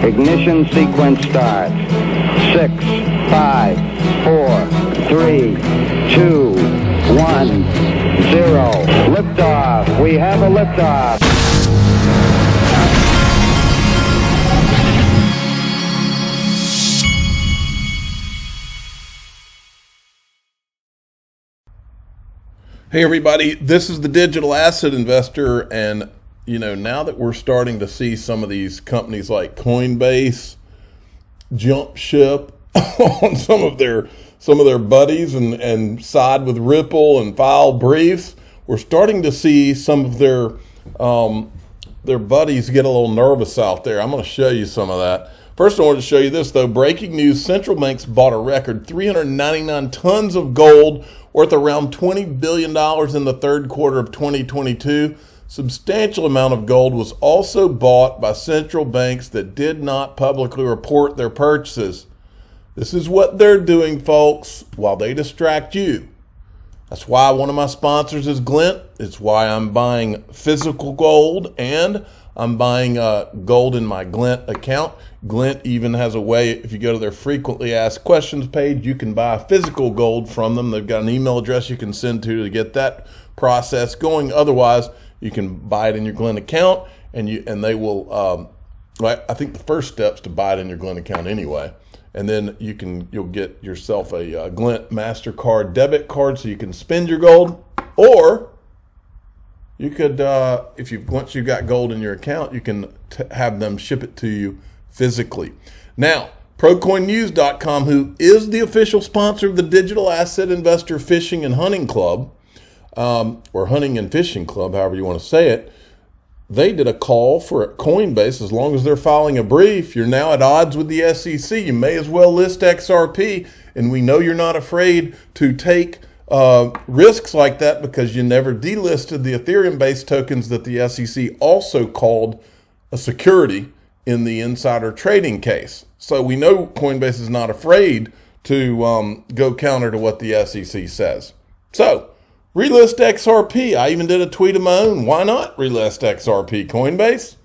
Ignition sequence starts. 6, 5, 4, 3, 2, 1, 0. Liftoff. We have a liftoff. Hey everybody, this is the Digital Asset Investor, and now that we're starting to see some of these companies like Coinbase jump ship on some of their buddies and side with Ripple and file briefs, we're starting to see some of their buddies get a little nervous out there. I'm going to show you some of that. First, I wanted to show you this, though. Breaking news, central banks bought a record 399 tons of gold worth around $20 billion in the third quarter of 2022. Substantial amount of gold was also bought by central banks that did not publicly report their purchases. This is what they're doing, folks, while they distract you. That's why one of my sponsors is Glint. It's why I'm buying physical gold, and I'm buying gold in my Glint account. Glint even has a way, if you go to their frequently asked questions page, you can buy physical gold from them. They've got an email address you can send to get that process going. Otherwise, you can buy it in your Glint account, and they will. I think the first step's to buy it in your Glint account anyway, and then you'll get yourself a Glint MasterCard debit card so you can spend your gold, or you could, once you've got gold in your account, you can have them ship it to you physically. Now, ProCoinNews.com, who is the official sponsor of the Digital Asset Investor Fishing and Hunting Club, or Hunting and Fishing Club, however you want to say it, they did a call for Coinbase. As long as they're filing a brief, you're now at odds with the SEC. You may as well list XRP, and we know you're not afraid to take risks like that because you never delisted the Ethereum-based tokens that the SEC also called a security in the insider trading case. So we know Coinbase is not afraid to go counter to what the SEC says. So relist XRP. I even did a tweet of my own. Why not relist XRP, Coinbase?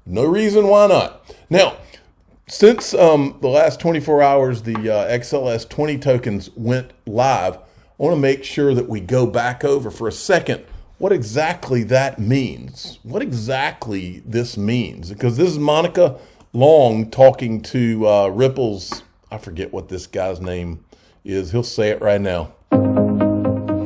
No reason why not. Now, since the last 24 hours, the XLS 20 tokens went live, I want to make sure that we go back over for a second what exactly that means, what exactly this means. Because this is Monica Long talking to Ripple's, I forget what this guy's name is. He'll say it right now.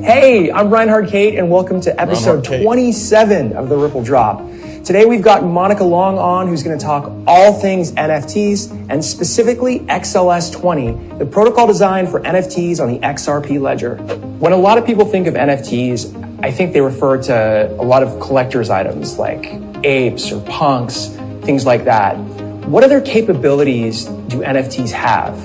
Hey, I'm Reinhard Kate, and welcome to episode 27 of the Ripple Drop. Today we've got Monica Long on, who's going to talk all things NFTs, and specifically XLS20, the protocol designed for NFTs on the XRP ledger. When a lot of people think of NFTs, I think they refer to a lot of collector's items like apes or punks, things like that. What other capabilities do NFTs have?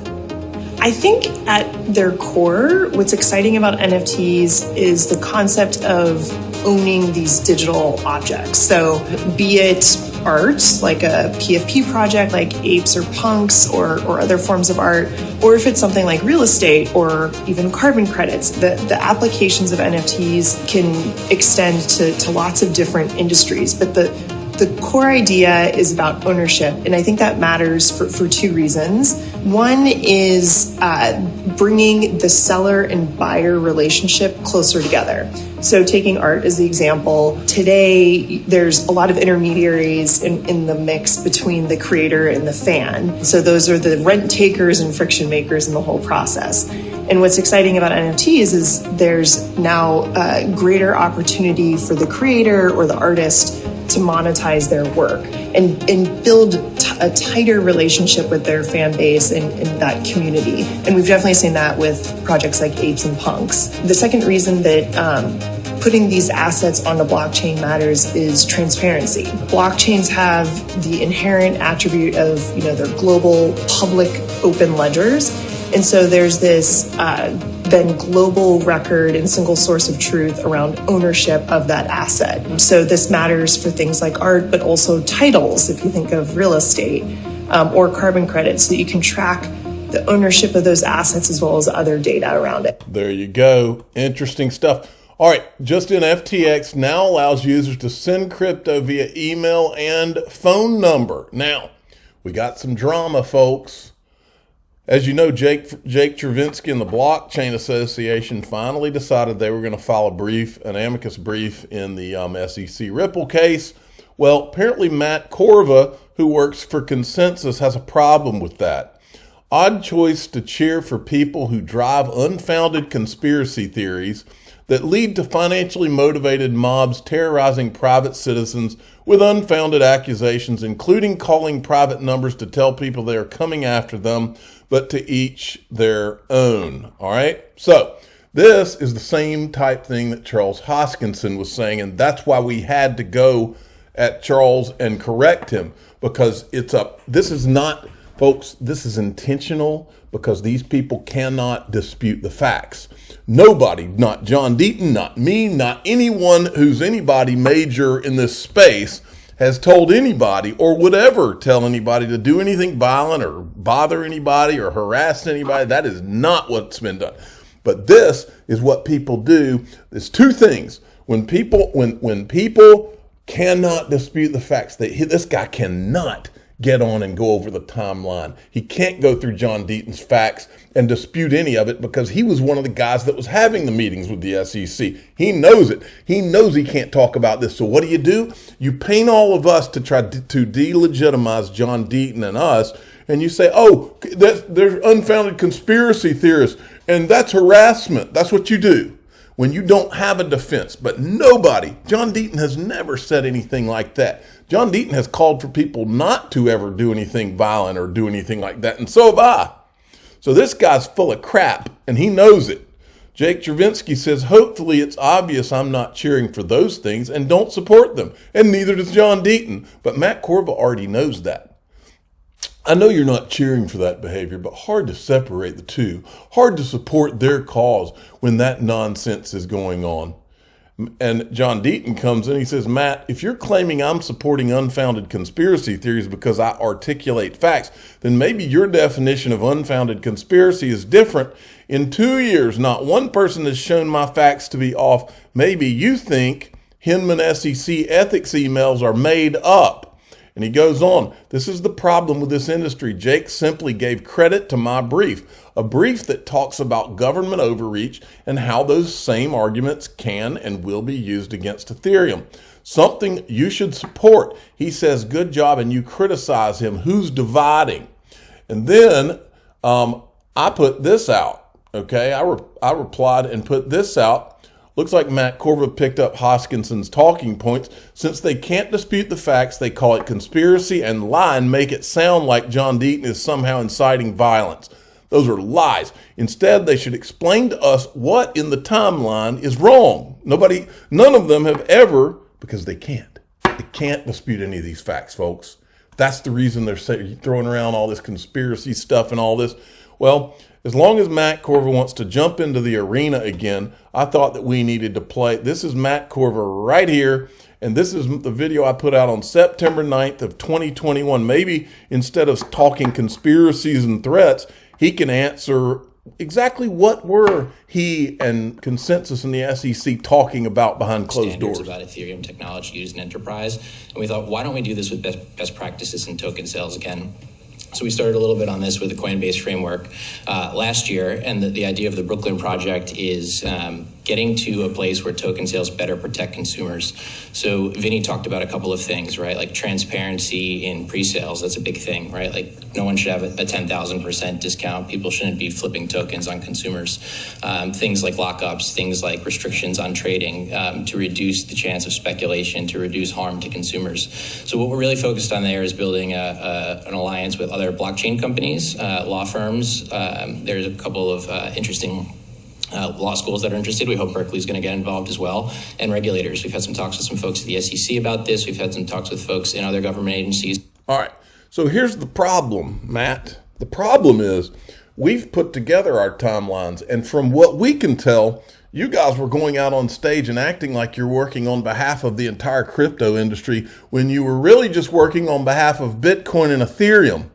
I think at their core, what's exciting about NFTs is the concept of owning these digital objects. So be it art, like a PFP project, like apes or punks or other forms of art, or if it's something like real estate or even carbon credits, the applications of NFTs can extend to lots of different industries. But the core idea is about ownership, and I think that matters for two reasons. One is bringing the seller and buyer relationship closer together. So taking art as the example, today there's a lot of intermediaries in the mix between the creator and the fan. So those are the rent takers and friction makers in the whole process. And what's exciting about NFTs is there's now a greater opportunity for the creator or the artist to monetize their work and build a tighter relationship with their fan base and that community. And we've definitely seen that with projects like apes and punks. The second reason that putting these assets on the blockchain matters is transparency. Blockchains have the inherent attribute of, they're global, public, open ledgers. And so there's this then global record and single source of truth around ownership of that asset. So this matters for things like art, but also titles, if you think of real estate, or carbon credits, so that you can track the ownership of those assets as well as other data around it. There you go. Interesting stuff. All right, just in FTX now allows users to send crypto via email and phone number. Now, We got some drama, folks. As you know, Jake Chervinsky and the Blockchain Association finally decided they were going to file an amicus brief in the SEC Ripple case. Well, apparently Matt Corva, who works for Consensus, has a problem with that. Odd choice to cheer for people who drive unfounded conspiracy theories that lead to financially motivated mobs terrorizing private citizens with unfounded accusations, including calling private numbers to tell people they are coming after them, but to each their own. All right? So this is the same type thing that Charles Hoskinson was saying, and that's why we had to go at Charles and correct him, because this is not, folks, this is intentional, because these people cannot dispute the facts. Nobody, not John Deaton, not me, not anyone who's anybody major in this space has told anybody or would ever tell anybody to do anything violent or bother anybody or harass anybody. That is not what's been done. But this is what people do. There's two things. When people cannot dispute the facts, this guy cannot get on and go over the timeline. He can't go through John Deaton's facts and dispute any of it, because he was one of the guys that was having the meetings with the SEC. He knows it. He knows he can't talk about this. So what do? You paint all of us to try to delegitimize John Deaton and us, and you say, oh, there's unfounded conspiracy theorists, and that's harassment. That's what you do when you don't have a defense. But nobody, John Deaton has never said anything like that. John Deaton has called for people not to ever do anything violent or do anything like that, and so have I. So this guy's full of crap, and he knows it. Jake Chervinsky says, hopefully it's obvious I'm not cheering for those things and don't support them, and neither does John Deaton. But Matt Corva already knows that. I know you're not cheering for that behavior, but hard to separate the two. Hard to support their cause when that nonsense is going on. And John Deaton comes in, he says, Matt, if you're claiming I'm supporting unfounded conspiracy theories because I articulate facts, then maybe your definition of unfounded conspiracy is different. In 2 years, not one person has shown my facts to be off. Maybe you think Hinman SEC ethics emails are made up. And he goes on, this is the problem with this industry. Jake simply gave credit to my brief, a brief that talks about government overreach and how those same arguments can and will be used against Ethereum. Something you should support. He says, good job, and you criticize him. Who's dividing? And then I put this out, okay? I replied and put this out. Looks like Matt Corva picked up Hoskinson's talking points. Since they can't dispute the facts, they call it conspiracy and lie and make it sound like John Deaton is somehow inciting violence. Those are lies. Instead, they should explain to us what in the timeline is wrong. None of them have ever, because they can't. They can't dispute any of these facts, folks. That's the reason they're throwing around all this conspiracy stuff and all this. Well, as long as Matt Corva wants to jump into the arena again, I thought that we needed to play. This is Matt Corva right here, and this is the video I put out on September 9th of 2021. Maybe instead of talking conspiracies and threats, he can answer exactly what were he and Consensus and the SEC talking about behind closed doors. About Ethereum technology used in enterprise, and we thought, why don't we do this with best practices in token sales again? So we started a little bit on this with the Coinbase framework last year, and the idea of the Brooklyn project is getting to a place where token sales better protect consumers. So Vinny talked about a couple of things, right? Like transparency in pre-sales, that's a big thing, right? Like no one should have a 10,000% discount. People shouldn't be flipping tokens on consumers. Things like lockups, things like restrictions on trading to reduce the chance of speculation, to reduce harm to consumers. So what we're really focused on there is building an alliance with other blockchain companies, law firms. There's a couple of interesting law schools that are interested. We hope Berkeley's going to get involved as well, and regulators. We've had some talks with some folks at the SEC about this. We've had some talks with folks in other government agencies. All right. So here's the problem, Matt. The problem is we've put together our timelines, and from what we can tell, you guys were going out on stage and acting like you're working on behalf of the entire crypto industry when you were really just working on behalf of Bitcoin and Ethereum.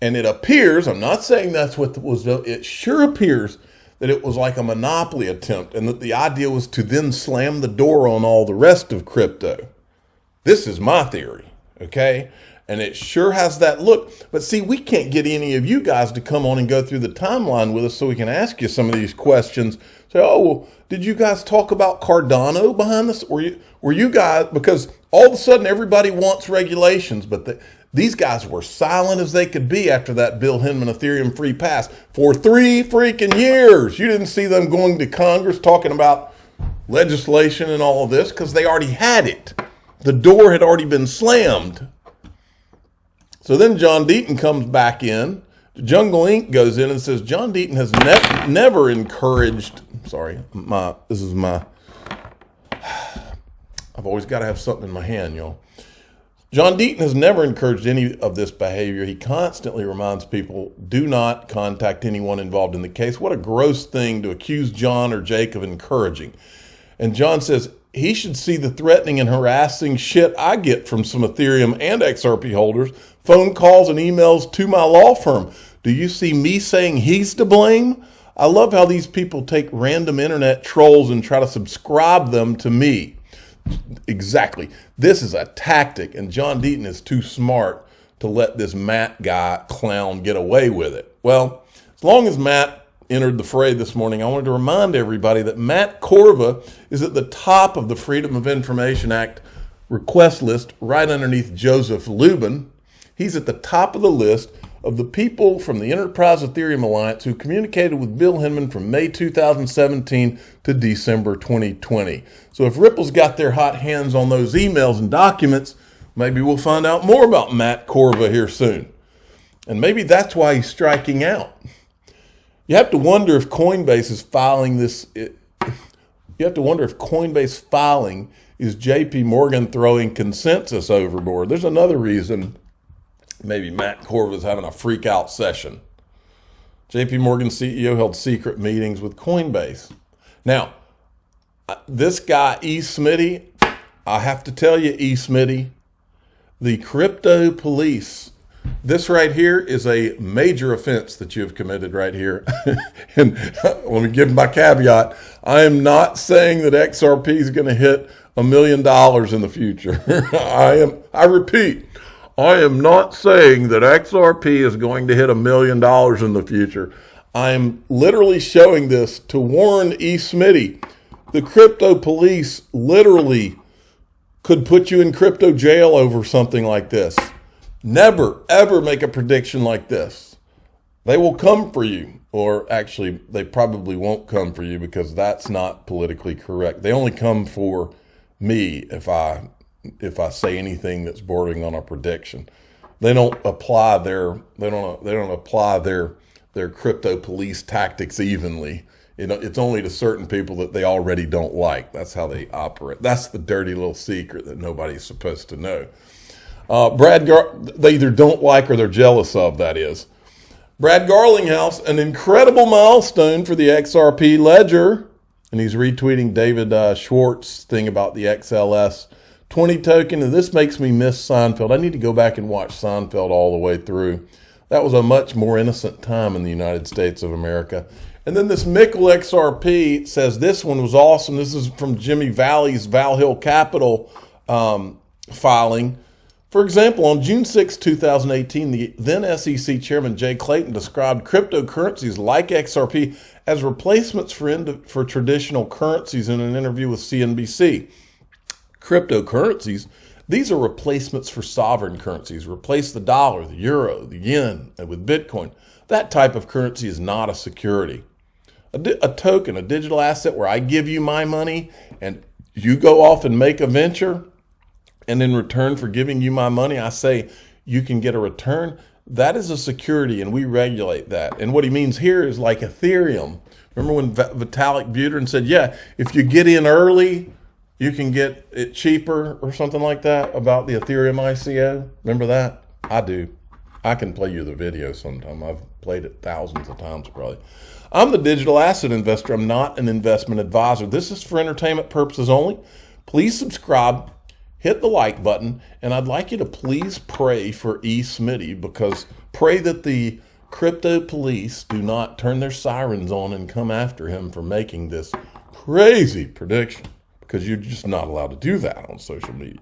And it appears, I'm not saying that's what was, it sure appears that it was like a monopoly attempt, and that the idea was to then slam the door on all the rest of crypto. This is my theory, okay? And it sure has that look. But see, we can't get any of you guys to come on and go through the timeline with us so we can ask you some of these questions. Say, oh, well, did you guys talk about Cardano behind this? Were you guys, because all of a sudden everybody wants regulations, but these guys were silent as they could be after that Bill Hinman Ethereum free pass for 3 freaking years. You didn't see them going to Congress talking about legislation and all of this because they already had it. The door had already been slammed. So then John Deaton comes back in. Jungle Inc. goes in and says, John Deaton has never encouraged, I've always got to have something in my hand, y'all. John Deaton has never encouraged any of this behavior. He constantly reminds people, do not contact anyone involved in the case. What a gross thing to accuse John or Jake of encouraging. And John says, he should see the threatening and harassing shit I get from some Ethereum and XRP holders, phone calls and emails to my law firm. Do you see me saying he's to blame? I love how these people take random internet trolls and try to subscribe them to me. Exactly. This is a tactic, and John Deaton is too smart to let this Matt clown get away with it. Well, as long as Matt entered the fray this morning, I wanted to remind everybody that Matt Corva is at the top of the Freedom of Information Act request list, right underneath Joseph Lubin. He's at the top of the list of the people from the Enterprise Ethereum Alliance who communicated with Bill Hinman from May 2017 to December 2020. So if Ripple's got their hot hands on those emails and documents, maybe we'll find out more about Matt Corva here soon. And maybe that's why he's striking out. You have to wonder if Coinbase is filing this. You have to wonder if Coinbase filing is JP Morgan throwing consensus overboard. There's another reason maybe Matt Corva is having a freak out session. JP Morgan CEO held secret meetings with Coinbase. Now, this guy, E. Smitty, I have to tell you, E. Smitty, the crypto police, this right here is a major offense that you have committed right here. And let me give my caveat. I am not saying that XRP is going to hit $1 million in the future. I repeat, I am not saying that XRP is going to hit $1 million in the future. I am literally showing this to warn E. Smitty. The crypto police literally could put you in crypto jail over something like this. Never, ever make a prediction like this. They will come for you. Or actually, they probably won't come for you because that's not politically correct. They only come for me if I say anything that's bordering on a prediction. They don't apply their crypto police tactics evenly. You know, it's only to certain people that they already don't like. That's how they operate. That's the dirty little secret that nobody's supposed to know. They either don't like or they're jealous of, that is. Brad Garlinghouse, an incredible milestone for the XRP ledger. And he's retweeting David Schwartz's thing about the XLS 20 token. And this makes me miss Seinfeld. I need to go back and watch Seinfeld all the way through. That was a much more innocent time in the United States of America. And then this Mickle XRP says this one was awesome. This is from Jimmy Valley's Val Hill Capital filing. For example, on June 6, 2018, the then SEC Chairman Jay Clayton described cryptocurrencies like XRP as replacements for traditional currencies in an interview with CNBC. Cryptocurrencies, these are replacements for sovereign currencies. Replace the dollar, the euro, the yen with Bitcoin. That type of currency is not a security. A token, a digital asset where I give you my money and you go off and make a venture, and in return for giving you my money, I say you can get a return. That is a security, and we regulate that. And what he means here is like Ethereum. Remember when Vitalik Buterin said, yeah, if you get in early, you can get it cheaper or something like that about the Ethereum ICO? Remember that? I do. I can play you the video sometime. I've played it thousands of times probably. I'm the digital asset investor. I'm not an investment advisor. This is for entertainment purposes only. Please subscribe. Hit the like button, and I'd like you to please pray for E. Smitty, because pray that the crypto police do not turn their sirens on and come after him for making this crazy prediction, because you're just not allowed to do that on social media.